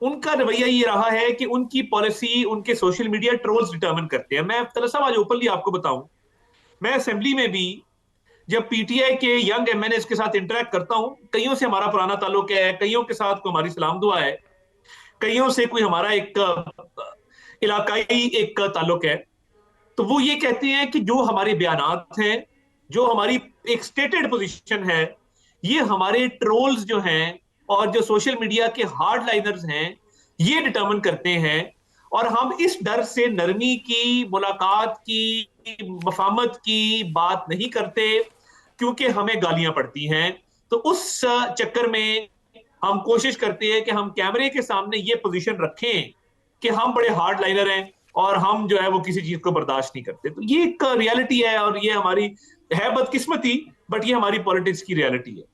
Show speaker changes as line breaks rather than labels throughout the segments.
ان کا رویہ یہ رہا ہے کہ ان کی پالیسی ان کے سوشل میڈیا ٹرولز ڈٹرمن کرتے ہیں. میں صاحب آج اوپنلی آپ کو بتاؤں, میں اسمبلی میں بھی جب پی ٹی آئی کے ینگ ایم این ایز کے ساتھ انٹریکٹ کرتا ہوں, کئیوں سے ہمارا پرانا تعلق ہے, کئیوں کے ساتھ کوئی ہماری سلام دعا ہے, کئیوں سے کوئی ہمارا ایک علاقائی ایک تعلق ہے, تو وہ یہ کہتے ہیں کہ جو ہمارے بیانات ہیں, جو ہماری ایک سٹیٹڈ پوزیشن ہے, یہ ہمارے ٹرولز جو ہیں اور جو سوشل میڈیا کے ہارڈ لائنرز ہیں یہ ڈٹرمن کرتے ہیں, اور ہم اس ڈر سے نرمی کی, ملاقات کی, مفاہمت کی بات نہیں کرتے کیونکہ ہمیں گالیاں پڑتی ہیں. تو اس چکر میں ہم کوشش کرتے ہیں کہ ہم کیمرے کے سامنے یہ پوزیشن رکھیں کہ ہم بڑے ہارڈ لائنر ہیں اور ہم جو ہے وہ کسی چیز کو برداشت نہیں کرتے. تو یہ ایک ریالٹی ہے, اور یہ ہماری ہے بدقسمتی, بٹ یہ ہماری پالیٹکس کی ریالٹی ہے.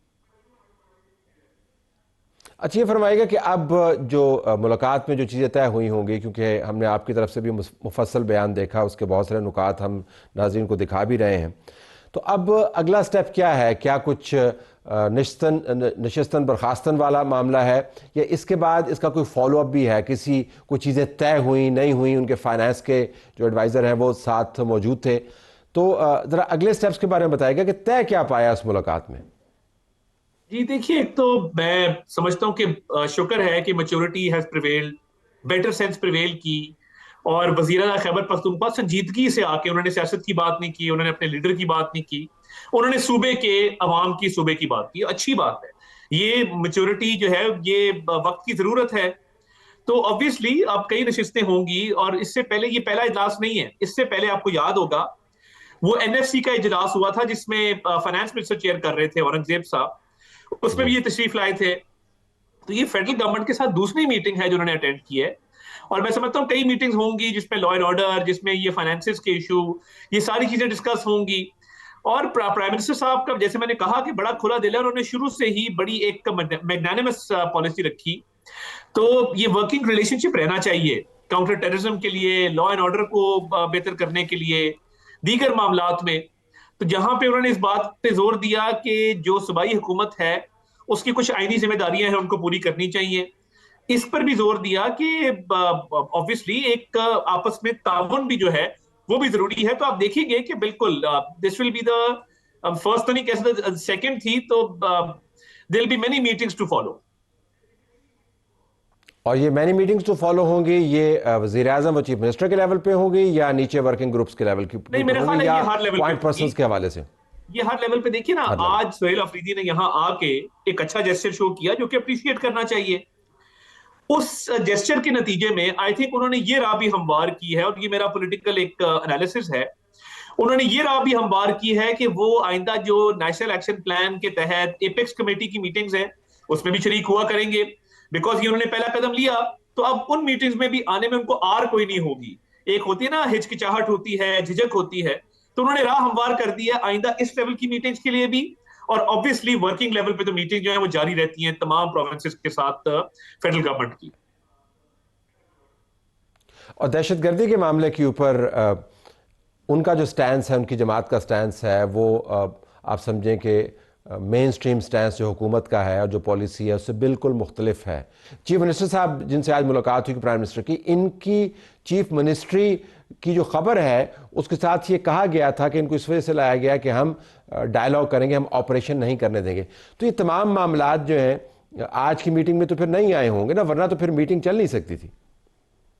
اچھا یہ فرمائے گا کہ اب جو ملاقات میں جو چیزیں طے ہوئی ہوں گی, کیونکہ ہم نے آپ کی طرف سے بھی مفصل بیان دیکھا, اس کے بہت سارے نکات ہم ناظرین کو دکھا بھی رہے ہیں, تو اب اگلا سٹیپ کیا ہے؟ کیا کچھ نشستن برخاستن والا معاملہ ہے, یا اس کے بعد اس کا کوئی فالو اپ بھی ہے؟ کوئی چیزیں طے ہوئیں نہیں ہوئیں؟ ان کے فائنانس کے جو ایڈوائزر ہیں وہ ساتھ موجود تھے, تو ذرا اگلے سٹیپس کے بارے میں بتائے گا کہ طے کیا پایا اس ملاقات میں؟
جی دیکھیے, ایک تو میں سمجھتا ہوں کہ شکر ہے کہ maturity has prevailed, better sense prevail کی, اور وزیر اعلیٰ خیبر پختونخوا سنجیدگی سے آ کے انہوں نے سیاست کی بات نہیں کی, انہوں نے اپنے لیڈر کی بات نہیں کی, انہوں نے صوبے کے عوام کی, صوبے کی بات کی. اچھی بات ہے, یہ میچورٹی جو ہے یہ وقت کی ضرورت ہے. تو obviously اب کئی نشستیں ہوں گی, اور اس سے پہلے یہ پہلا اجلاس نہیں ہے. اس سے پہلے آپ کو یاد ہوگا وہ این ایف سی کا اجلاس ہوا تھا جس میں فائنانس منسٹر چیئر کر رہے تھے اورنگزیب صاحب, اس میں بھی یہ تشریف لائے تھے. تو یہ فیڈرل گورنمنٹ کے ساتھ دوسری میٹنگ ہے جو انہوں نے اٹینڈ کی ہے, اور میں سمجھتا ہوں کئی میٹنگز ہوں گی جس میں لا اینڈ آرڈر, جس میں یہ فائنانسز کے ایشو, یہ ساری چیزیں ڈسکس ہوں گی. اور پرائم منسٹر صاحب کا جیسے میں نے کہا کہ بڑا کھلا دل ہے, انہوں نے شروع سے ہی بڑی ایک میگنانیمس پالیسی رکھی. تو یہ ورکنگ ریلیشن شپ رہنا چاہیے کاؤنٹر ٹیررزم کے لیے, لا اینڈ آرڈر کو بہتر کرنے کے لیے, دیگر معاملات میں. تو جہاں پہ انہوں نے اس بات پہ زور دیا کہ جو صوبائی حکومت ہے اس کی کچھ آئینی ذمہ داریاں ہیں, ان کو پوری کرنی چاہیے. اس پر بھی زور دیا کہ obviously ایک آپس میں تعاون بھی جو ہے وہ بھی ضروری ہے. تو آپ دیکھیں گے کہ بالکل this will be the first تو نہیں کہہ سکتے, second تھی, تو there will be many meetings to follow.
اور یہ مینی میٹنگز تو فالو ہوں گی, یہ وزیر اعظم و چیف منسٹر کے لیول پہ ہوں گی یا نیچے ورکنگ گروپس کے لیول کی
نہیں, میرا خیال ہے یہ ہر لیول
پوائنٹ پرسنز کے حوالے سے؟
یہ ہر لیول پہ دیکھیے نا, آج سہیل آفریدی نے یہاں آ کے ایک اچھا جیسچر شو کیا جو کہ اپریشیٹ کرنا چاہیے. اس جیسچر کے نتیجے میں آئی تھنک انہوں نے یہ راہ بھی ہموار کی ہے, اور یہ میرا پولیٹیکل ایک انالیسس ہے, انہوں نے یہ راہ بھی ہموار کی ہے کہ وہ آئندہ جو نیشنل ایکشن پلان کے تحت ایپیکس کمیٹی کی میٹنگز ہیں اس میں بھی شریک ہوا کریں گے, بیکاز یہ انہوں نے پہلا قدم لیا. تو اب ان میٹنگز میں بھی آنے میں ان کو آر کوئی نہیں ہوگی. ایک ہوتی ہے نا ہچکچاہٹ ہوتی ہے, جھجک ہوتی ہے, تو انہوں نے راہ ہموار کر دی ہے آئندہ اس لیول کی میٹنگز کے لیے بھی. اور obviously ورکنگ لیول پہ تو میٹنگ جو ہے وہ جاری رہتی ہیں تمام پروونسز کے ساتھ فیڈرل گورنمنٹ کی.
اور دہشت گردی کے معاملے کے اوپر ان کا جو سٹینس ہے, ان کی جماعت کا سٹینس ہے, وہ آپ سمجھیں کہ مین سٹریم سٹینس جو حکومت کا ہے اور جو پالیسی ہے اس سے بالکل مختلف ہے. چیف منسٹر صاحب جن سے آج ملاقات ہوئی پرائم منسٹر کی, ان کی چیف منسٹری کی جو خبر ہے اس کے ساتھ یہ کہا گیا تھا کہ ان کو اس وجہ سے لایا گیا کہ ہم ڈائلاگ کریں گے, ہم آپریشن نہیں کرنے دیں گے. تو یہ تمام معاملات جو ہیں آج کی میٹنگ میں تو پھر نہیں آئے ہوں گے نا, ورنہ تو پھر میٹنگ چل نہیں سکتی تھی.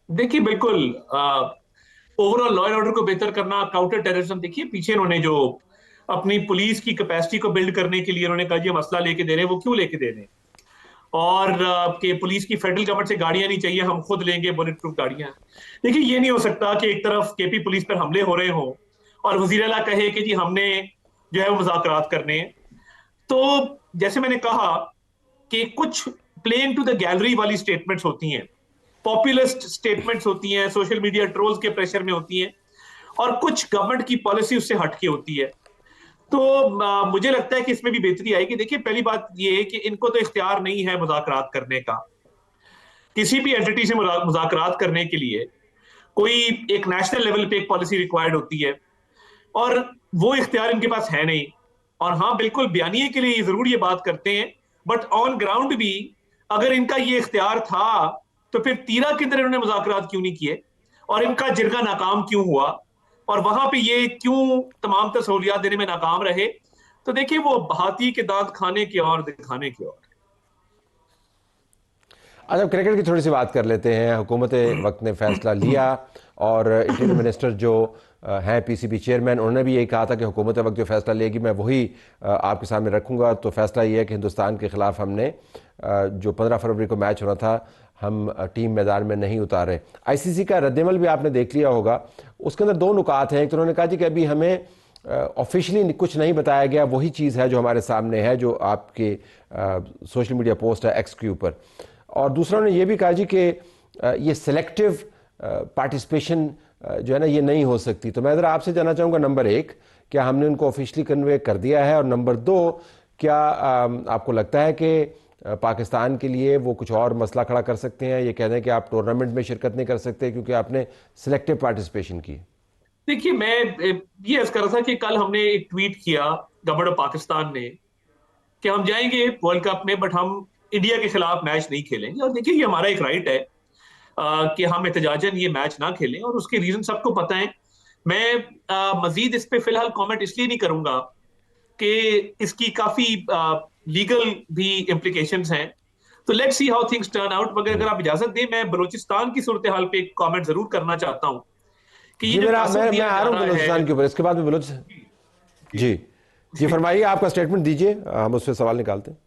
دیکھیے بالکل over all law and order کو بہتر کرنا, کاؤنٹر ٹیررزم, دیکھیے پیچھے انہوں نے جو اپنی پولیس کی کیپیسٹی کو بلڈ کرنے کے لیے انہوں نے کہا جی ہم اسلحہ لے کے دے رہے ہیں, وہ کیوں لے کے دے رہے ہیں, اور کہ پولیس کی فیڈرل گورنمنٹ سے گاڑیاں نہیں چاہیے, ہم خود لیں گے بلٹ پروف گاڑیاں. دیکھیے یہ نہیں ہو سکتا کہ ایک طرف کے پی پولیس پر حملے ہو رہے ہوں اور وزیر اعلیٰ کہے کہ جی ہم نے جو ہے وہ مذاکرات کرنے ہیں. تو جیسے میں نے کہا کہ کچھ پلین ٹو دا گیلری والی سٹیٹمنٹس ہوتی ہیں, پاپولسٹ سٹیٹمنٹس ہوتی ہیں, سوشل میڈیا ٹرولز کے پریشر میں ہوتی ہیں, اور کچھ گورنمنٹ کی پالیسی اس سے ہٹ کے ہوتی ہے. تو مجھے لگتا ہے کہ اس میں بھی بہتری آئے گی. دیکھیے پہلی بات یہ ہے کہ ان کو تو اختیار نہیں ہے مذاکرات کرنے کا. کسی بھی اینٹی سے مذاکرات کرنے کے لیے کوئی ایک نیشنل لیول پہ ایک پالیسی ریکوائرڈ ہوتی ہے, اور وہ اختیار ان کے پاس ہے نہیں. اور ہاں بالکل بیانیے کے لیے ضرور یہ بات کرتے ہیں, بٹ آن گراؤنڈ بھی اگر ان کا یہ اختیار تھا تو پھر تیرا کے اندر انہوں نے مذاکرات کیوں نہیں کیے, اور ان کا جرگہ ناکام کیوں ہوا, اور وہاں پہ یہ کیوں تمام تر سہولیات دینے میں ناکام رہے. تو دیکھیں وہ ہاتھی کے دانت کھانے کے اور دکھانے کے اور.
اچھا کرکٹ کی تھوڑی سی بات کر لیتے ہیں. حکومت وقت نے فیصلہ لیا اور انٹیریئر منسٹر جو ہیں پی سی بی چیئرمین, انہوں نے بھی یہی کہا تھا کہ حکومت وقت جو فیصلہ لے گی میں وہی آپ کے سامنے رکھوں گا. تو فیصلہ یہ ہے کہ ہندوستان کے خلاف ہم نے جو 15 فروری کو میچ ہونا تھا ہم ٹیم میدان میں نہیں اتارے. آئی سی سی کا رد عمل بھی آپ نے دیکھ لیا ہوگا, اس کے اندر دو نکات ہیں. ایک تو انہوں نے کہا جی کہ ابھی ہمیں آفیشلی کچھ نہیں بتایا گیا, وہی چیز ہے جو ہمارے سامنے ہے جو آپ کے سوشل میڈیا پوسٹ ہے ایکس کے اوپر. اور دوسرا انہوں نے یہ بھی کہا جی کہ یہ سلیکٹیو پارٹیسپیشن جو ہے نا یہ نہیں ہو سکتی. تو میں ذرا آپ سے جاننا چاہوں گا, نمبر ایک, کیا ہم نے ان کو آفیشلی کنوے کر دیا ہے, اور نمبر دو, کیا آپ کو لگتا ہے کہ پاکستان کے لیے وہ کچھ اور مسئلہ کھڑا کر سکتے ہیں, یہ کہہ دیں کہ آپ ٹورنامنٹ میں شرکت نہیں کر سکتے کیونکہ آپ نے سلیکٹیو پارٹیسپیشن کی؟
دیکھیے میں یہ عرض کر رہا تھا کہ کل ہم نے ایک ٹویٹ کیا گورنمنٹ آف پاکستان نے کہ ہم جائیں گے ورلڈ کپ میں بٹ ہم انڈیا کے خلاف میچ نہیں کھیلیں گے. اور دیکھیے یہ ہمارا ایک رائٹ ہے کہ ہم احتجاجاً یہ میچ نہ کھیلیں, اور اس کے ریزن سب کو پتہ ہیں. میں مزید اس پہ فی الحال کامنٹ اس لیے نہیں کروں گا کہ اس کی کافی لیگل بھی امپلیکیشنز ہیں. تو let see how things turn out. مگر اگر آپ اجازت دیں میں بلوچستان کی صورتحال پہ ایک کامنٹ ضرور کرنا چاہتا ہوں کہ یہ
جی
جو
میں
تاثر
آ
دیا
رہا
جا
ہوں
رہا ہے.
بلوچستان کے اوپر, اس کے بعد میں جی فرمائیے, آپ کا اسٹیٹمنٹ دیجئے, ہم اس پہ سوال نکالتے ہیں.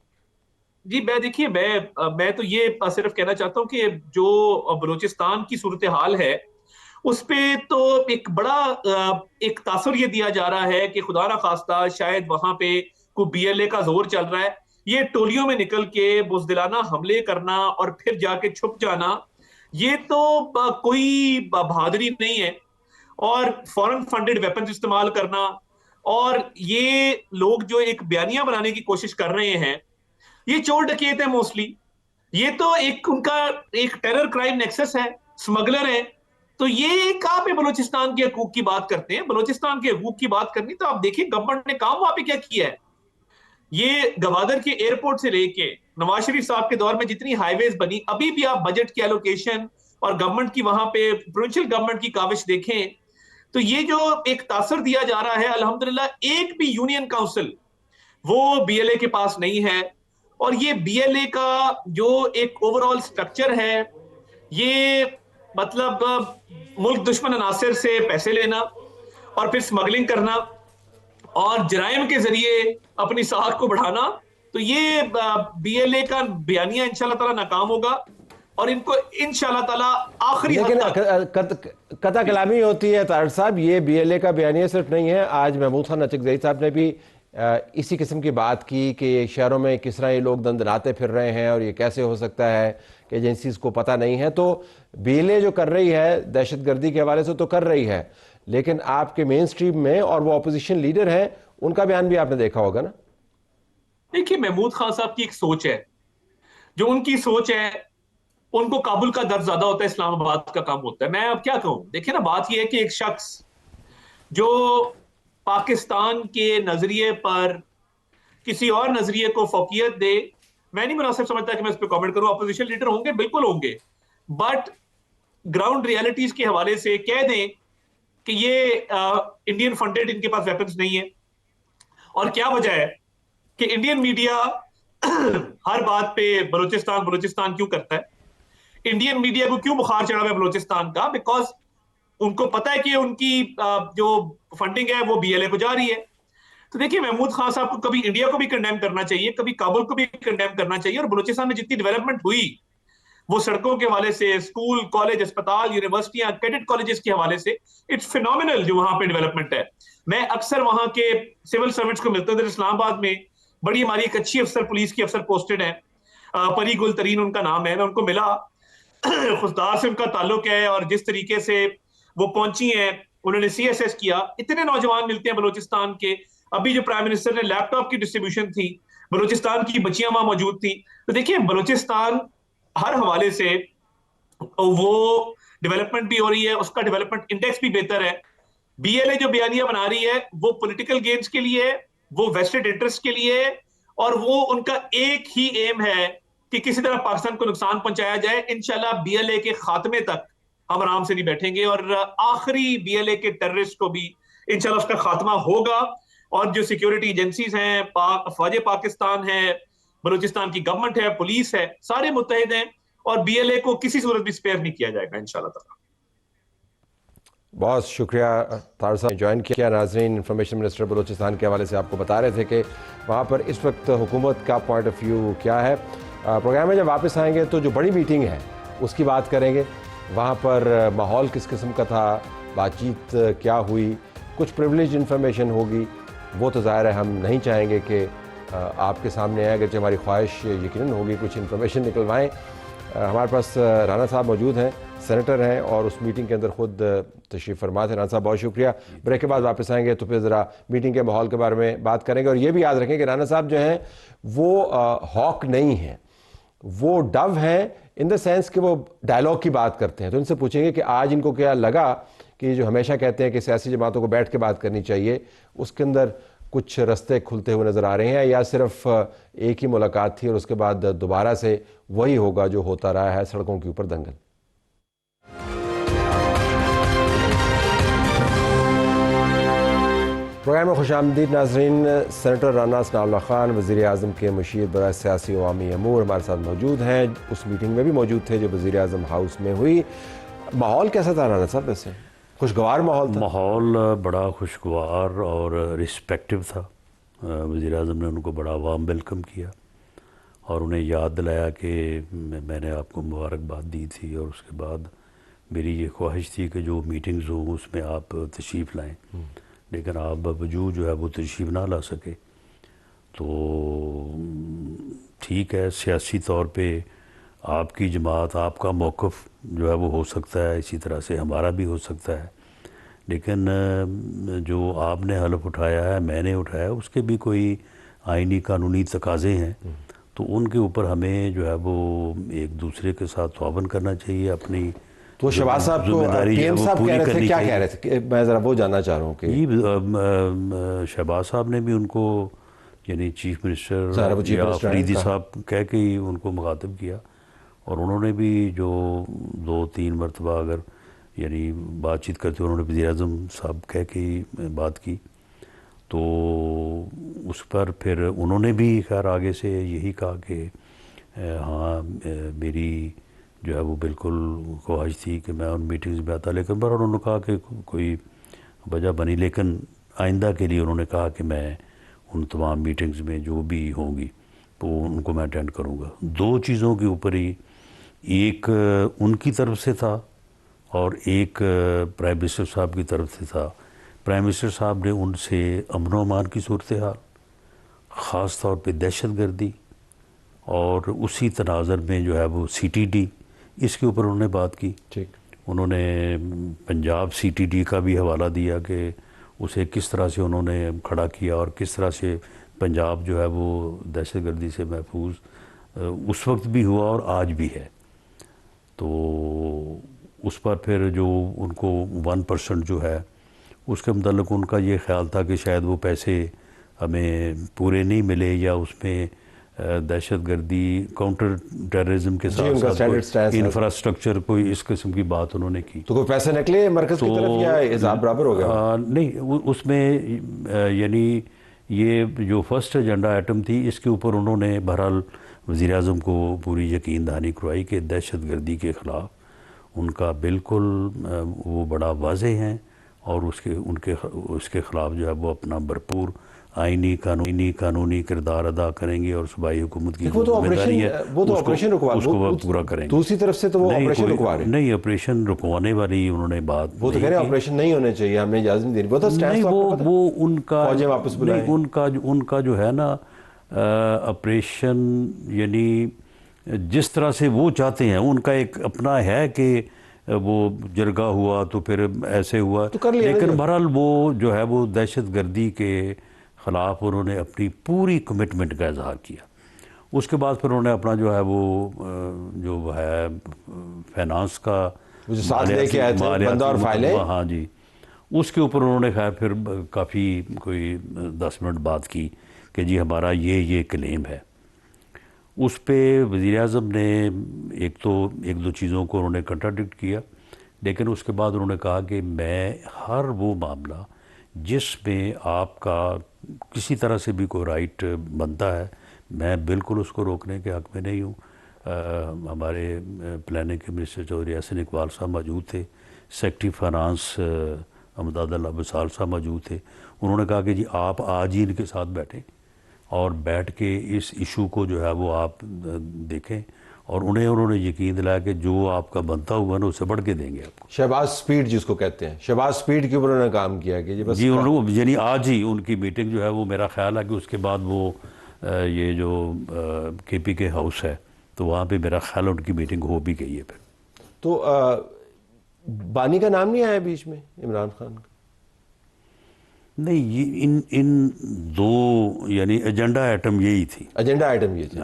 جی دیکھیے میں تو یہ صرف کہنا چاہتا ہوں کہ جو بلوچستان کی صورتحال ہے اس پہ تو ایک بڑا ایک تاثر یہ دیا جا رہا ہے کہ خدا نہ خواستہ شاید وہاں پہ کوئی بی ایل اے کا زور چل رہا ہے. یہ ٹولیوں میں نکل کے بزدلانہ حملے کرنا اور پھر جا کے چھپ جانا, یہ تو کوئی بہادری نہیں ہے. اور فورن فنڈڈ ویپنز استعمال کرنا, اور یہ لوگ جو ایک بیانیہ بنانے کی کوشش کر رہے ہیں, یہ چور ڈکیت ہے موسٹلی. یہ تو ایک ان کا ایک ٹیرر کرائم نیکسس ہے, سمگلر ہے. تو یہ کہاں پہ بلوچستان کے حقوق کی بات کرتے ہیں؟ بلوچستان کے حقوق کی بات کرنی تو آپ دیکھیں گورنمنٹ نے کام وہاں پہ کیا کیا ہے. یہ گوادر کے ایئرپورٹ سے لے کے نواز شریف صاحب کے دور میں جتنی ہائی ویز بنی, ابھی بھی آپ بجٹ کی ایلوکیشن اور گورنمنٹ کی وہاں پہ پروونشل گورنمنٹ کی کاوش دیکھیں تو یہ جو ایک تاثر دیا جا رہا ہے, الحمدللہ ایک بھی یونین کاؤنسل وہ بی ایل اے کے پاس نہیں ہے. اور یہ بی ایل اے کا جو ایک اوور آل سٹرکچر ہے, یہ مطلب ملک دشمن عناصر سے پیسے لینا اور پھر سمگلنگ کرنا اور جرائم کے ذریعے اپنی ساکھ کو بڑھانا. تو یہ بی ایل اے کا بیانیہ انشاءاللہ تعالی ناکام ہوگا, اور ان کو انشاءاللہ تعالی آخری
لیکن
حد تک
قطع کلامی ہوتی ہے طاہر صاحب. یہ بی ایل اے کا بیانیہ صرف نہیں ہے, آج محمود خان اچکزئی صاحب نے بھی اسی قسم کی بات کی کہ شہروں میں کس طرح یہ لوگ دندناتے پھر رہے ہیں اور یہ کیسے ہو سکتا ہے کہ ایجنسیز کو پتہ نہیں ہے. تو بی ایل اے جو کر رہی ہے دہشت گردی کے حوالے سے تو کر رہی ہے, لیکن آپ کے مین سٹریم میں اور وہ اپوزیشن لیڈر ہیں, ان کا بیان بھی آپ نے دیکھا ہوگا نا.
دیکھیے محمود خان صاحب کی ایک سوچ ہے, جو ان کی سوچ ہے ان کو کابل کا درد زیادہ ہوتا ہے, اسلام آباد کا کام ہوتا ہے. میں اب کیا کہوں, دیکھیں نا بات یہ ہے کہ ایک شخص جو پاکستان کے نظریے پر کسی اور نظریے کو فوقیت دے, میں نہیں مناسب سمجھتا کہ میں اس پہ کامنٹ کروں. اپوزیشن لیڈر ہوں گے, بالکل ہوں گے, بٹ گراؤنڈ ریالٹیز کے حوالے سے کہہ دیں کہ یہ انڈین فنڈڈ ان کے پاس ویپنز نہیں ہے. اور کیا وجہ ہے کہ انڈین میڈیا ہر بات پہ بلوچستان کیوں کرتا ہے؟ انڈین میڈیا کو کیوں بخار چڑھا ہوا ہے بلوچستان کا؟ بیکاز ان کو پتا ہے کہ ان کی جو فنڈنگ ہے وہ بی ایل اے کو جا رہی ہے. تو دیکھیے محمود خان صاحب کو کبھی انڈیا کو بھی کنڈیم کرنا چاہیے, کبھی کابل کو بھی کنڈیم کرنا چاہیے. اور بلوچستان میں جتنی ڈیولپمنٹ ہوئی وہ سڑکوں کے حوالے سے, اسکول, کالج, اسپتال, یونیورسٹیاں, کیڈٹ کالجز کے حوالے سے, اٹس فینومینل جو وہاں پہ ڈیولپمنٹ ہے. میں اکثر وہاں کے سول سرونٹس کو ملتا ہوں. اسلام آباد میں بڑی ہماری ایک اچھی افسر, پولیس کی افسر پوسٹڈ ہے, پری گل ترین ان کا نام ہے. میں ان کو ملا, خوددار سے ان کا تعلق ہے, اور جس طریقے سے وہ پہنچی ہیں, انہوں نے سی ایس ایس کیا. اتنے نوجوان ملتے ہیں بلوچستان کے. ابھی جو پرائم منسٹر نے لیپ ٹاپ کی ڈسٹریبیوشن تھی, بلوچستان کی بچیاں وہاں موجود تھیں. تو دیکھیں بلوچستان ہر حوالے سے وہ ڈیولپمنٹ بھی ہو رہی ہے, اس کا ڈیولپمنٹ انڈیکس بھی بہتر ہے. بی ایل اے جو بیانیہ بنا رہی ہے وہ پولیٹیکل گینز کے لیے, وہ ویسٹڈ انٹرسٹ کے لیے, اور وہ ان کا ایک ہی ایم ہے کہ کسی طرح پاکستان کو نقصان پہنچایا جائے. انشاءاللہ BLA کے خاتمے تک ہم آرام سے نہیں بیٹھیں گے, اور آخری BLA کے ٹیررسٹ کو بھی انشاءاللہ اس کا خاتمہ ہوگا. اور جو سیکیورٹی ایجنسیز ہیں, فوج پاکستان ہے, بلوچستان کی گورنمنٹ ہے, پولیس ہے, سارے متحد ہیں, اور BLA کو کسی صورت بھی سپیئر نہیں کیا جائے گا انشاءاللہ تعالی.
بہت شکریہ طاہر صاحب جوائن کیا. ناظرین, انفارمیشن منسٹر بلوچستان کے حوالے سے آپ کو بتا رہے تھے کہ وہاں پر اس وقت حکومت کا پوائنٹ آف ویو کیا ہے. پروگرام میں جب واپس آئیں گے تو جو بڑی میٹنگ ہے اس کی بات کریں گے. وہاں پر ماحول کس قسم کا تھا, بات چیت کیا ہوئی, کچھ پریولیج انفارمیشن ہوگی, وہ تو ظاہر ہے ہم نہیں چاہیں گے کہ آپ کے سامنے آئے, اگرچہ ہماری خواہش یقیناً ہوگی کچھ انفارمیشن نکلوائیں. ہمارے پاس رانا صاحب موجود ہیں, سینیٹر ہیں, اور اس میٹنگ کے اندر خود تشریف فرما تھے. رانا صاحب بہت شکریہ. بریک کے بعد واپس آئیں گے تو پھر ذرا میٹنگ کے ماحول کے بارے میں بات کریں گے. اور یہ بھی یاد رکھیں کہ رانا صاحب جو ہیں وہ ہاک نہیں ہیں, وہ ڈو ہیں, ان دا سینس کہ وہ ڈائلاگ کی بات کرتے ہیں. تو ان سے پوچھیں گے کہ آج ان کو کیا لگا کہ جو ہمیشہ کہتے ہیں کہ سیاسی جماعتوں کو بیٹھ کے بات کرنی چاہیے, اس کے اندر کچھ رستے کھلتے ہوئے نظر آ رہے ہیں, یا صرف ایک ہی ملاقات تھی اور اس کے بعد دوبارہ سے وہی ہوگا جو ہوتا رہا ہے, سڑکوں کے اوپر دنگل. پروگرام میں خوش آمدید ناظرین. سینیٹر رانا ثناء اللہ خان وزیر اعظم کے مشیر برائے سیاسی عوامی امور ہمارے ساتھ موجود ہیں. اس میٹنگ میں بھی موجود تھے جو وزیر اعظم ہاؤس میں ہوئی. ماحول کیسا تھا رانا صاحب؟ ویسے خوشگوار ماحول تھا؟
ماحول بڑا خوشگوار اور رسپیکٹو تھا. وزیر اعظم نے ان کو بڑا وارم ویلکم کیا اور انہیں یاد دلایا کہ میں نے آپ کو مبارکباد دی تھی, اور اس کے بعد میری یہ خواہش تھی کہ جو میٹنگز ہوں اس میں آپ تشریف لائیں, لیکن آپ باوجود جو ہے وہ تشریف نہ لا سکے. تو ٹھیک ہے, سیاسی طور پہ آپ کی جماعت, آپ کا موقف جو ہے وہ ہو سکتا ہے, اسی طرح سے ہمارا بھی ہو سکتا ہے, لیکن جو آپ نے حلف اٹھایا ہے, میں نے اٹھایا, اس کے بھی کوئی آئینی قانونی تقاضے ہیں. تو ان کے اوپر ہمیں جو ہے وہ ایک دوسرے کے ساتھ تعاون کرنا چاہیے. اپنی
تو شہباز صاحب کو پی ایم صاحب کہہ رہے تھے, کیا کہہ رہے تھے؟ میں ذرا وہ جاننا چاہ رہا ہوں کہ
شہباز صاحب نے بھی ان کو, یعنی چیف منسٹر یا فریدی صاحب کہہ کے ہی ان کو مخاطب کیا, اور انہوں نے بھی جو 2-3 مرتبہ اگر یعنی بات چیت کرتے انہوں نے وزیر اعظم صاحب کہہ کے ہی بات کی. تو اس پر پھر انہوں نے بھی خیر آگے سے یہی کہا کہ ہاں میری جو ہے وہ بالکل خواہش تھی کہ میں ان میٹنگز میں آتا, لیکن پر انہوں نے کہا کہ کوئی وجہ بنی, لیکن آئندہ کے لیے انہوں نے کہا کہ میں ان تمام میٹنگز میں جو بھی ہوں گی وہ ان کو میں اٹینڈ کروں گا. 2 چیزوں کے اوپر ہی, ایک ان کی طرف سے تھا اور ایک پرائم منسٹر صاحب کی طرف سے تھا. پرائم منسٹر صاحب نے ان سے امن و امان کی صورتحال, خاص طور پہ دہشت گردی, اور اسی تناظر میں جو ہے وہ CTD, اس کے اوپر انہوں نے بات کی. انہوں نے پنجاب CTD کا بھی حوالہ دیا کہ اسے کس طرح سے انہوں نے کھڑا کیا اور کس طرح سے پنجاب جو ہے وہ دہشت گردی سے محفوظ اس وقت بھی ہوا اور آج بھی ہے. تو اس پر پھر جو ان کو 1% جو ہے اس کے متعلق ان کا یہ خیال تھا کہ شاید وہ پیسے ہمیں پورے نہیں ملے, یا اس میں دہشت گردی کاؤنٹر ٹیررزم کے ساتھ انفراسٹرکچر کوئی اس قسم کی بات انہوں نے کی.
تو کوئی پیسے نکلے مرکز کی طرف یا حساب برابر ہو گیا؟
نہیں, اس میں یعنی یہ جو فرسٹ ایجنڈا آئٹم تھی اس کے اوپر انہوں نے بہرحال وزیر اعظم کو پوری یقین دہانی کروائی کہ دہشت گردی کے خلاف ان کا بالکل وہ بڑا واضح ہیں, اور اس کے خلاف جو ہے وہ اپنا بھرپور آئینی قانونی کردار ادا کریں گے, اور صوبائی حکومت کی ذمہ داری ہے اس کو وہ پورا کریں گے.
دوسری طرف سے تو وہ آپریشن رکوا رہے ہیں.
نہیں, آپریشن رکوانے والی انہوں نے بات,
وہ تو کہہ رہے ہیں آپریشن نہیں ہونے چاہیے, ہم نے اجازت نہیں دینی. وہ تو
نہیں, وہ ان کا جو ہے نا آپریشن, یعنی جس طرح سے وہ چاہتے ہیں, ان کا ایک اپنا ہے کہ وہ جرگہ ہوا تو پھر ایسے ہوا, لیکن بہرحال وہ جو ہے وہ دہشت گردی کے خلاف انہوں نے اپنی پوری کمٹمنٹ کا اظہار کیا. اس کے بعد پھر انہوں نے اپنا جو ہے وہ جو ہے فائنانس کا
ساتھ لے کے آئے تھے بندہ اور فائلیں,
ہاں جی, اس کے اوپر انہوں نے خیر پھر کافی کوئی 10 منٹ بات کی کہ جی ہمارا یہ کلیم ہے. اس پہ وزیر اعظم نے ایک دو چیزوں کو انہوں نے کنٹراڈکٹ کیا، لیکن اس کے بعد انہوں نے کہا کہ میں ہر وہ معاملہ جس میں آپ کا کسی طرح سے بھی کوئی رائٹ بنتا ہے، میں بالکل اس کو روکنے کے حق میں نہیں ہوں۔ ہمارے پلاننگ کے منسٹر چودھری احسن اقبال صاحب موجود تھے، سیکرٹری فائنانس امداد اللہ بسال صاحب موجود تھے۔ انہوں نے کہا کہ جی آپ آج ہی ان کے ساتھ بیٹھیں اور بیٹھ کے اس ایشو کو جو ہے وہ آپ دیکھیں، اور انہوں نے یقین دلایا کہ جو آپ کا بنتا ہوا نا اسے بڑھ کے دیں گے آپ کو۔
شہباز سپیڈ جس کو کہتے ہیں، شہباز سپیڈ کے اوپر انہوں نے کام کیا کہ بس
جی انہوں یعنی آج ہی ان کی میٹنگ جو ہے وہ میرا خیال ہے کہ اس کے بعد وہ یہ جو کے پی کے ہاؤس ہے تو وہاں پہ میرا خیال ہے ان کی میٹنگ ہو بھی گئی ہے پھر۔
تو بانی کا نام نہیں آیا بیچ میں، عمران خان کا؟
نہیں، یہ ان دو یعنی ایجنڈا آئٹم یہی تھی۔
ایجنڈا آئٹم یہ تھی،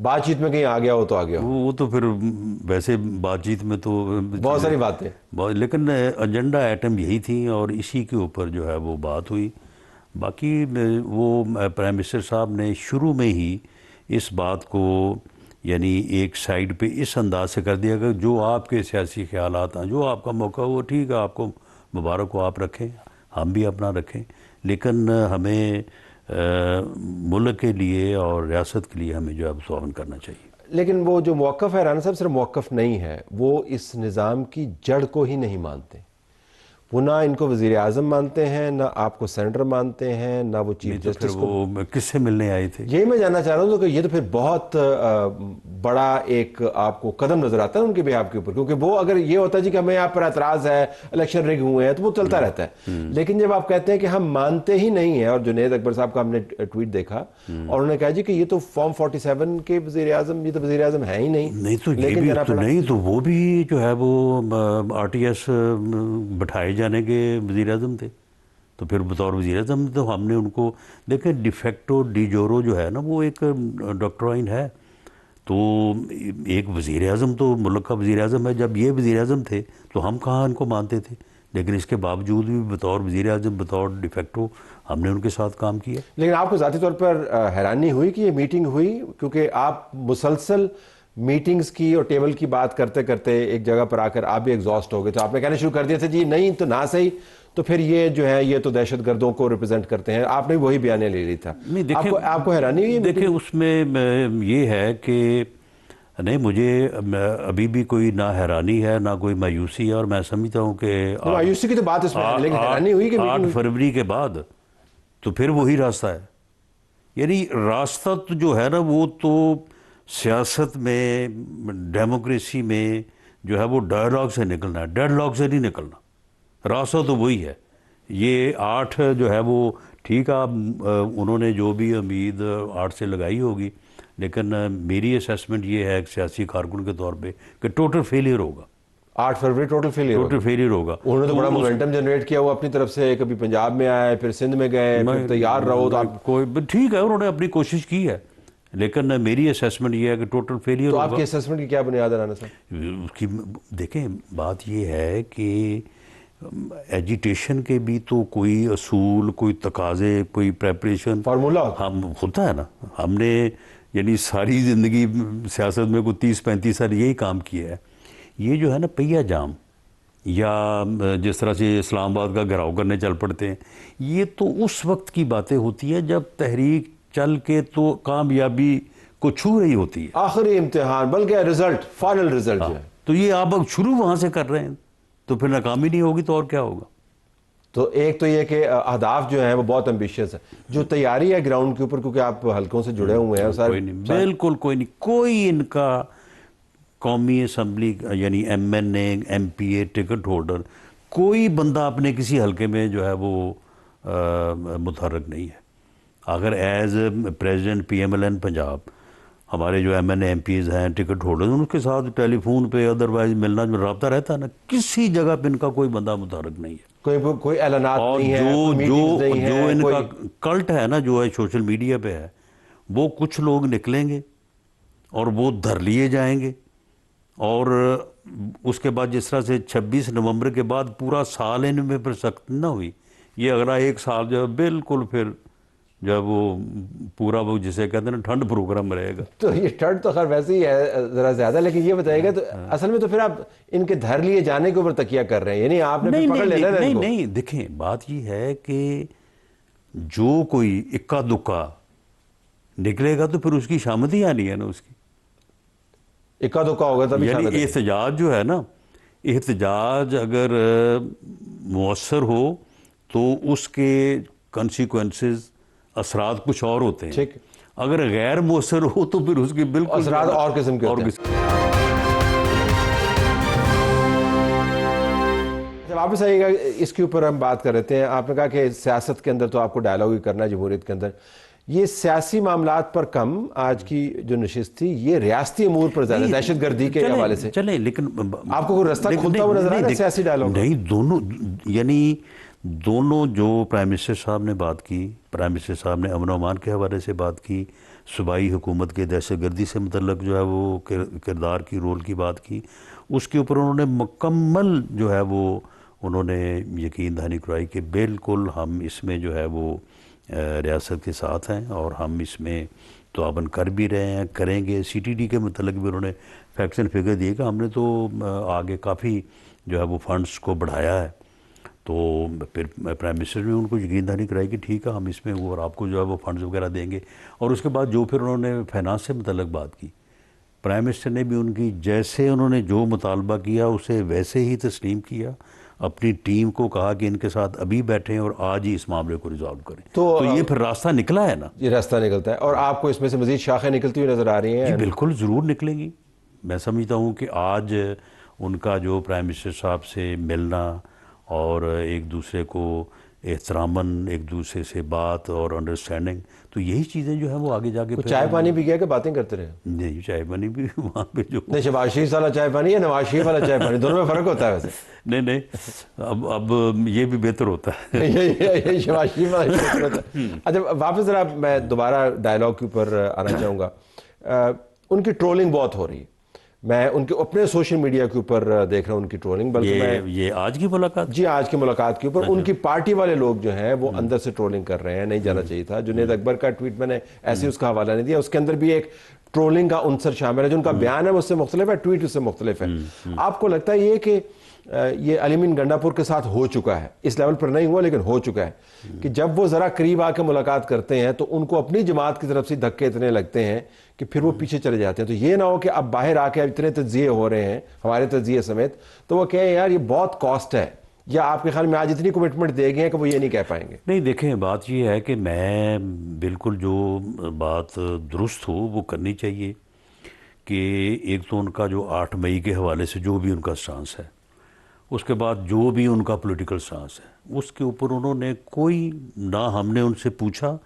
بات چیت میں کہیں آ گیا ہو تو آ گیا ہو،
وہ تو پھر ویسے بات چیت میں تو
بہت ساری باتیں،
لیکن ایجنڈا آئٹم یہی تھی اور اسی کے اوپر جو ہے وہ بات ہوئی۔ باقی وہ پرائم منسٹر صاحب نے شروع میں ہی اس بات کو یعنی ایک سائیڈ پہ اس انداز سے کر دیا کہ جو آپ کے سیاسی خیالات ہیں، جو آپ کا موقع ہو وہ ٹھیک ہے، آپ کو مبارک کو آپ رکھیں، ہم بھی اپنا رکھیں، لیکن ہمیں ملک کے لیے اور ریاست کے لیے ہمیں جو ہے تعاون کرنا چاہیے۔
لیکن وہ جو موقف ہے رانا صاحب صرف موقف نہیں ہے، وہ اس نظام کی جڑ کو ہی نہیں مانتے، وہ نہ ان کو وزیر اعظم مانتے ہیں، نہ آپ کو سینیٹر مانتے ہیں، نہ وہ چیف جسٹس کو۔
وہ کس سے ملنے آئے تھے؟
یہی میں جاننا چاہ رہا ہوں کہ یہ تو پھر بہت بڑا ایک آپ کو قدم نظر آتا ہے ان کے بیہاف کے اوپر، کیونکہ وہ اگر یہ ہوتا ہے جی کہ ہمیں آپ پر اعتراض ہے، الیکشن رگ ہوئے ہیں، تو وہ چلتا رہتا ہے، لیکن جب آپ کہتے ہیں کہ ہم مانتے ہی نہیں ہیں، اور جنید اکبر صاحب کا ہم نے ٹویٹ دیکھا اور انہوں نے کہا جی کہ یہ تو فارم 47 کے وزیر اعظم، یہ تو وزیر اعظم ہے ہی نہیں۔
نہیں تو یہ بھی تو نہیں، تو وہ بھی جو ہے وہ آر ٹی ایس بٹھائے جانے کے وزیر اعظم تھے، تو پھر بطور وزیر اعظم تو ہم نے ان کو دیکھیں ڈیفیکٹو ڈی جورو جو ہے نا وہ ایک ڈاکٹرائن ہے، تو ایک وزیر اعظم تو ملک کا وزیر اعظم ہے، جب یہ وزیر اعظم تھے تو ہم کہاں ان کو مانتے تھے، لیکن اس کے باوجود بھی بطور وزیر اعظم بطور ڈیفیکٹو ہم نے ان کے ساتھ کام کیا۔
لیکن آپ کو ذاتی طور پر حیرانی ہوئی کہ یہ میٹنگ ہوئی، کیونکہ آپ مسلسل میٹنگز کی اور ٹیبل کی بات کرتے کرتے ایک جگہ پر آ کر آپ بھی ایگزاسٹ ہو گئے، تو آپ نے کہنا شروع کر دیا تھا جی نہیں تو نہ صحیح، تو پھر یہ جو ہے یہ تو دہشت گردوں کو ریپرزینٹ کرتے ہیں، آپ نے وہی بیانیہ لے لی تھا۔ آپ کو حیرانی ہوئی؟
دیکھیں اس میں یہ ہے کہ نہیں، مجھے ابھی بھی کوئی نہ حیرانی ہے نہ کوئی مایوسی ہے، اور میں سمجھتا ہوں کہ
مایوسی کی تو بات اس میں ہے، لیکن حیرانی ہوئی کہ
8 فروری کے بعد تو پھر وہی راستہ ہے، یعنی راستہ تو جو ہے نا وہ تو سیاست میں ڈیموکریسی میں جو ہے وہ ڈائلاگ سے نکلنا ہے، ڈیڈ لاک سے نہیں نکلنا، راستہ تو وہی ہے۔ یہ 8 جو ہے وہ ٹھیک ہے، انہوں نے جو بھی امید 8 سے لگائی ہوگی، لیکن میری اسیسمنٹ یہ ہے ایک سیاسی کارکن کے طور پہ کہ ٹوٹل فیلئر ہوگا۔
8 فروری ٹوٹل فیلئر ہوگا۔ انہوں نے تو بڑا مومنٹم جنریٹ کیا ہوا اپنی طرف سے، کبھی پنجاب میں آئے، پھر سندھ میں گئے، پھر تیار رہو، تو آپ
کوئی ٹھیک ہے انہوں نے اپنی کوشش کی ہے، لیکن میری اسیسمنٹ یہ ہے کہ ٹوٹل فیلئر
تو
ہوگا۔
آپ کی اسیسمنٹ کی کیا بنیاد ہے رانا صاحب؟
اس کی دیکھیں بات یہ ہے کہ ایجیٹیشن کے بھی تو کوئی اصول، کوئی تقاضے، کوئی پریپریشن
فارمولا
ہم ہوتا ہے نا، ہم نے یعنی ساری زندگی سیاست میں کوئی 30-35 سال یہی کام کیا ہے۔ یہ جو ہے نا پہیا جام، یا جس طرح سے اسلام آباد کا گھراؤ کرنے چل پڑتے ہیں، یہ تو اس وقت کی باتیں ہوتی ہیں جب تحریک چل کے تو کامیابی کو چھو رہی ہوتی ہے،
آخری امتحان، بلکہ رزلٹ، فائنل رزلٹ جو ہے۔
تو یہ آپ اب شروع وہاں سے کر رہے ہیں تو پھر ناکامی نہیں ہوگی تو اور کیا ہوگا؟
تو ایک تو یہ کہ اہداف جو ہیں وہ بہت ایمبیشیس ہے، جو تیاری ہے گراؤنڈ کے اوپر، کیونکہ آپ حلقوں سے جڑے ہوئے ہیں
کوئی نہیں، بالکل کوئی نہیں، کوئی ان کا قومی اسمبلی یعنی M N A, M P a, ticket holder, کوئی بندہ اپنے کسی حلقے میں جو ہے وہ متحرک نہیں ہے۔ اگر as president P M L N Punjab ہمارے جو M N A MPs ہیں، ٹکٹ ہولڈر، ان کے ساتھ ٹیلی فون پہ ادروائز ملنا جو رابطہ رہتا ہے نا، کسی جگہ پہ ان کا کوئی بندہ متحرک نہیں ہے۔
کوئی اعلانات نہیں ہے،
جو ان کا کلٹ ہے نا، جو ہے سوشل میڈیا پہ ہے، وہ کچھ لوگ نکلیں گے اور وہ دھر لیے جائیں گے، اور اس کے بعد جس طرح سے 26 نومبر کے بعد پورا سال ان میں پر سخت نہ ہوئی، یہ اگلا 1 سال جو ہے بالکل پھر جو ہے وہ پورا وہ جسے کہتے ہیں نا ٹھنڈ پروگرام رہے گا.
تو یہ ٹھنڈ تو خیر ویسے ہی ہے ذرا زیادہ, لیکن یہ بتائیے گا تو اصل میں تو پھر آپ ان کے دھر لیے جانے کے اوپر تکیہ کر رہے ہیں, یعنی آپ نے پکڑ لینا ہے ان کو.
نہیں دیکھیں بات یہ ہے کہ جو کوئی اکا دکا نکلے گا تو پھر اس کی شامت ہی آنی ہے نا, اس کی
اکا دکا ہوگا تبھی شامت
یعنی احتجاج جو ہے نا, احتجاج اگر مؤثر ہو تو اس کے کنسیکوینسز اثرات کچھ اور ہوتے ہیں,
ٹھیک,
اگر غیر مؤثر ہو تو پھر اس کے بالکل
اثرات اور قسم کے ہوتے ہیں. جب واپس آئیے گا اس کے اوپر ہم بات کر رہے ہیں, آپ نے کہا کہ سیاست کے اندر تو آپ کو ڈائلاگ ہی کرنا ہے جمہوریت کے اندر, یہ سیاسی معاملات پر کم آج کی جو نشست تھی یہ ریاستی امور پر زیادہ دہشت گردی کے حوالے سے
چلیں, لیکن
آپ کو کوئی رستہ کھلتا ہوا نظر آ رہا ہے سیاسی ڈائلاگ؟
نہیں, دونوں یعنی دونوں جو پرائم منسٹر صاحب نے بات کی, پرائم منسٹر صاحب نے امن و امان کے حوالے سے بات کی, صوبائی حکومت کے دہشت گردی سے متعلق جو ہے وہ کردار کی رول کی بات کی, اس کے اوپر انہوں نے مکمل جو ہے وہ انہوں نے یقین دہانی کرائی کہ بالکل ہم اس میں جو ہے وہ ریاست کے ساتھ ہیں اور ہم اس میں تعاون کر بھی رہے ہیں, کریں گے. سی ٹی ڈی کے متعلق بھی انہوں نے فیکٹس اینڈ فگر دیے کہ ہم نے تو آگے کافی جو ہے وہ فنڈز کو بڑھایا ہے. تو پھر پرائم منسٹر نے ان کو یقین دہانی کرائی کہ ٹھیک ہے ہم اس میں وہ اور آپ کو جو ہے وہ فنڈز وغیرہ دیں گے. اور اس کے بعد جو پھر انہوں نے فائنانس سے متعلق بات کی, پرائم منسٹر نے بھی ان کی جیسے انہوں نے جو مطالبہ کیا اسے ویسے ہی تسلیم کیا, اپنی ٹیم کو کہا کہ ان کے ساتھ ابھی بیٹھیں اور آج ہی اس معاملے کو ریزالو کریں. تو یہ پھر راستہ نکلا ہے نا,
یہ راستہ نکلتا ہے. اور آپ کو اس میں سے مزید شاخیں نکلتی ہوئی نظر آ رہی ہیں؟
جی بالکل ضرور نکلیں گی. میں سمجھتا ہوں کہ آج ان کا جو پرائم منسٹر صاحب سے ملنا اور ایک دوسرے کو احتراماً ایک دوسرے سے بات اور انڈرسٹینڈنگ, تو یہی چیزیں جو ہیں وہ آگے جا کے
چائے پانی بھی گیا کہ باتیں کرتے رہے؟
نہیں, چائے پانی بھی وہاں پہ جو
نہیں, شہباز شریف والا چائے پانی یا نواز شریف والا چائے پانی, دونوں میں فرق ہوتا ہے ویسے؟
نہیں, اب یہ بھی بہتر ہوتا ہے.
یہ شہباز شریف والا بہتر ہوتا ہے. اچھا واپس ذرا میں دوبارہ ڈائلاگ کے اوپر آنا چاہوں گا. ان کی ٹرولنگ بہت ہو رہی ہے, میں ان کے اپنے سوشل میڈیا کے اوپر دیکھ رہا ہوں ان کی ٹرولنگ, بلکہ
یہ آج کی ملاقات,
جی آج کی ملاقات کے اوپر ان کی پارٹی والے لوگ جو ہیں وہ اندر سے ٹرولنگ کر رہے ہیں. نہیں جانا چاہیے تھا. جنید اکبر کا ٹویٹ میں نے ایسے اس کا حوالہ نہیں دیا, اس کے اندر بھی ایک ٹرولنگ کا عنصر شامل ہے. جو ان کا بیان ہے وہ اس سے مختلف ہے, ٹویٹ اس سے مختلف ہے. آپ کو لگتا ہے یہ کہ یہ علی امین گنڈا پور کے ساتھ ہو چکا ہے, اس لیول پر نہیں ہوا لیکن ہو چکا ہے, کہ جب وہ ذرا قریب آ کے ملاقات کرتے ہیں تو ان کو اپنی جماعت کی طرف سے دھکے اتنے لگتے ہیں کہ پھر وہ پیچھے چلے جاتے ہیں؟ تو یہ نہ ہو کہ اب باہر آ کے اتنے تجزیے ہو رہے ہیں ہمارے تجزیے سمیت, تو وہ کہیں یار یہ بہت کاسٹ ہے, یا آپ کے خیال میں آج اتنی کمٹمنٹ دے گئے ہیں کہ وہ یہ نہیں کہہ پائیں گے؟
نہیں دیکھیں, بات یہ ہے کہ میں بالکل جو بات درست ہو وہ کرنی چاہیے کہ ایک تو ان کا جو 8 مئی کے حوالے سے جو بھی ان کا سٹانس ہے, اس کے بعد جو بھی ان کا پولیٹیکل سٹانس ہے, اس کے اوپر انہوں نے کوئی نہ ہم نے ان سے پوچھا,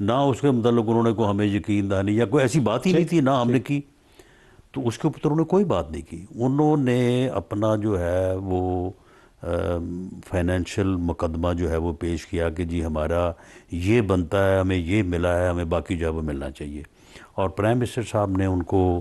نہ اس کے متعلق انہوں نے کو ہمیں یقین دہانی یا کوئی ایسی بات ہی نہیں تھی, نہ ہم نے کی, تو اس کے اوپر انہوں نے کوئی بات نہیں کی. انہوں نے اپنا جو ہے وہ فائنینشیل مقدمہ جو ہے وہ پیش کیا کہ جی ہمارا یہ بنتا ہے, ہمیں یہ ملا ہے, ہمیں باقی جو ہے وہ ملنا چاہیے. اور پرائم منسٹر صاحب نے ان کو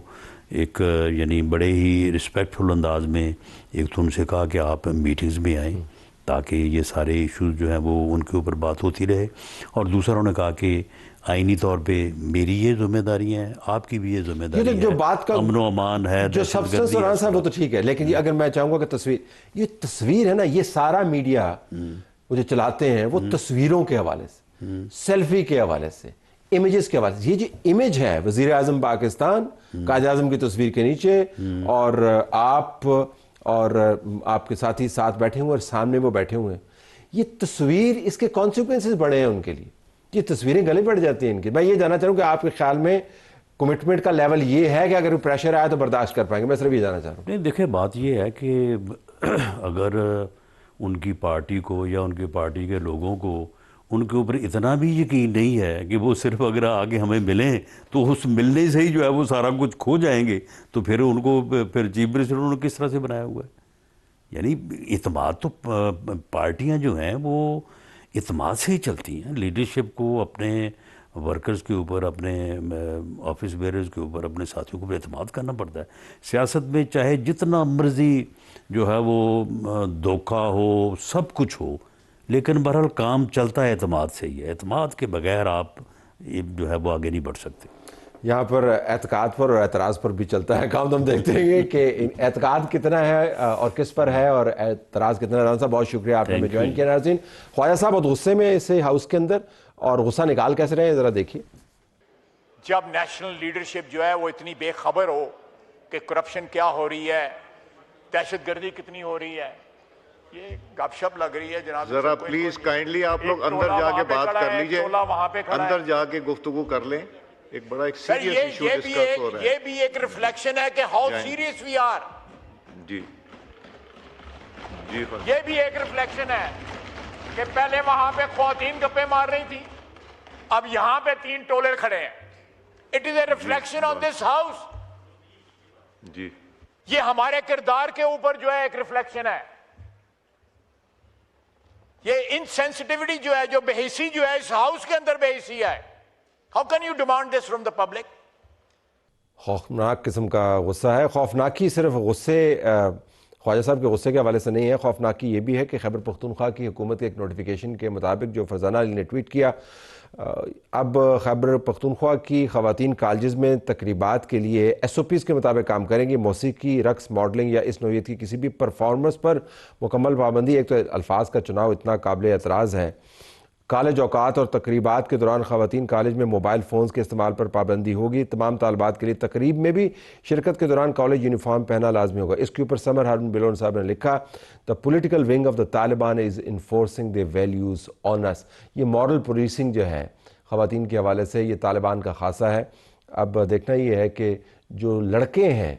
ایک یعنی بڑے ہی رسپیکٹ فل انداز میں ایک تو ان سے کہا کہ آپ میٹنگز میں آئیں تاکہ یہ سارے ایشوز جو ہیں وہ ان کے اوپر بات ہوتی رہے, اور دوسرا انہوں نے کہا کہ آئینی طور پہ میری یہ ذمہ داریاں ہیں, آپ کی بھی یہ ذمہ داری ہے,
جو بات کا
امن و امان ہے,
جو سبسٹنس اور آنسر وہ تو ٹھیک ہے, لیکن اگر میں چاہوں گا کہ یہ تصویر ہے نا, یہ سارا میڈیا وہ جو چلاتے ہیں وہ تصویروں کے حوالے سے, سیلفی کے حوالے سے, امیجز کے حوالے سے, یہ جو امیج ہے وزیر اعظم پاکستان قائد اعظم کی تصویر کے نیچے اور آپ اور آپ کے ساتھی ساتھ بیٹھے ہوئے اور سامنے وہ بیٹھے ہوئے ہیں, یہ تصویر اس کے کانسیکوینسز بڑے ہیں ان کے لیے, یہ تصویریں گلے پڑ جاتی ہیں ان کی. میں یہ جاننا چاہوں کہ آپ کے خیال میں کمٹمنٹ کا لیول یہ ہے کہ اگر پریشر آیا تو برداشت کر پائیں گے؟ میں صرف یہ جاننا چاہ رہا ہوں.
نہیں دیکھیں, بات یہ ہے کہ اگر ان کی پارٹی کو یا ان کی پارٹی کے لوگوں کو ان کے اوپر اتنا بھی یقین نہیں ہے کہ وہ صرف اگر آگے ہمیں ملیں تو اس ملنے سے ہی جو ہے وہ سارا کچھ کھو جائیں گے, تو پھر ان کو پھر چیف منسٹر انہوں نے کس طرح سے بنایا ہوا ہے؟ یعنی اعتماد تو پارٹیاں جو ہیں وہ اعتماد سے ہی چلتی ہیں. لیڈرشپ کو اپنے ورکرز کے اوپر, اپنے آفس بیئرز کے اوپر, اپنے ساتھیوں کے اوپر اعتماد کرنا پڑتا ہے. سیاست میں چاہے جتنا مرضی جو ہے وہ دھوکہ ہو, سب کچھ ہو, لیکن بہرحال کام چلتا ہے اعتماد سے ہی ہے. اعتماد کے بغیر آپ جو ہے وہ آگے نہیں بڑھ سکتے.
یہاں پر اعتقاد پر اور اعتراض پر بھی چلتا ہے کام. تو ہم دیکھتے ہیں کہ اعتقاد کتنا ہے اور کس پر ہے اور اعتراض کتنا ہے. رانا صاحب بہت شکریہ آپ نے ہمیں جوائن کیا. ناظرین، خواجہ صاحب بہت غصے میں اس ہاؤس کے اندر، اور غصہ نکال کیسے رہے ہیں ذرا دیکھیے.
جب نیشنل لیڈرشپ جو ہے وہ اتنی بے خبر ہو کہ کرپشن کیا ہو رہی ہے، دہشت گردی کتنی ہو رہی ہے، یہ گپ شپ لگ رہی ہے جناب.
ذرا پلیز کائنڈلی آپ لوگ اندر جا کے بات کر لیجئے، اندر جا کے گفتگو کر لیں. ایک بڑا ایک سیریس ایشو ڈسکس ہو رہا ہے.
یہ بھی ایک ریفلیکشن ہے کہ ہاؤ سیریس وی آر.
جی جی
یہ بھی ایک ریفلیکشن ہے کہ پہلے وہاں پہ خواتین گپے مار رہی تھی، اب یہاں پہ 3 ٹولر کھڑے ہیں. It is a reflection on this house.
جی
یہ ہمارے کردار کے اوپر جو ہے ایک ریفلیکشن ہے. یہ انسینسٹیوٹی جو ہے، جو بے حسی جو ہے اس ہاؤس کے اندر بے حسی ہے. How can you demand this from the public?
خوفناک قسم کا غصہ ہے. خوفناکی صرف غصے خواجہ صاحب کے غصے کے حوالے سے نہیں ہے، خوفناکی یہ بھی ہے کہ خیبر پختونخوا کی حکومت کے ایک نوٹیفیکیشن کے مطابق جو فرزانہ علی نے ٹویٹ کیا، اب خیبر پختونخوا کی خواتین کالجز میں تقریبات کے لیے SOPs کے مطابق کام کریں گی. موسیقی، رقص، ماڈلنگ یا اس نوعیت کی کسی بھی پرفارمنس پر مکمل پابندی. ایک تو الفاظ کا چناؤ اتنا قابل اعتراض ہے. کالج اوقات اور تقریبات کے دوران خواتین کالج میں موبائل فونز کے استعمال پر پابندی ہوگی. تمام طالبات کے لیے تقریب میں بھی شرکت کے دوران کالج یونیفارم پہنا لازمی ہوگا. اس کے اوپر سمر ہارون بلون صاحب نے لکھا، "The political wing of the Taliban is enforcing their values on us." یہ مورل پولیسنگ جو ہے خواتین کے حوالے سے، یہ طالبان کا خاصہ ہے. اب دیکھنا یہ ہے کہ جو لڑکے ہیں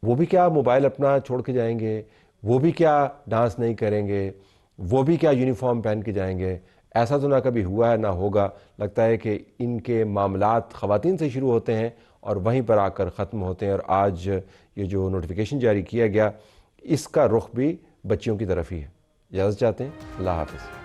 وہ بھی کیا موبائل اپنا چھوڑ کے جائیں گے، وہ بھی کیا ڈانس نہیں کریں گے، وہ بھی کیا یونیفارم پہن کے جائیں گے. ایسا تو نہ کبھی ہوا ہے نہ ہوگا. لگتا ہے کہ ان کے معاملات خواتین سے شروع ہوتے ہیں اور وہیں پر آ کر ختم ہوتے ہیں. اور آج یہ جو نوٹیفیکیشن جاری کیا گیا، اس کا رخ بھی بچیوں کی طرف ہی ہے. اجازت چاہتے ہیں. اللہ حافظ.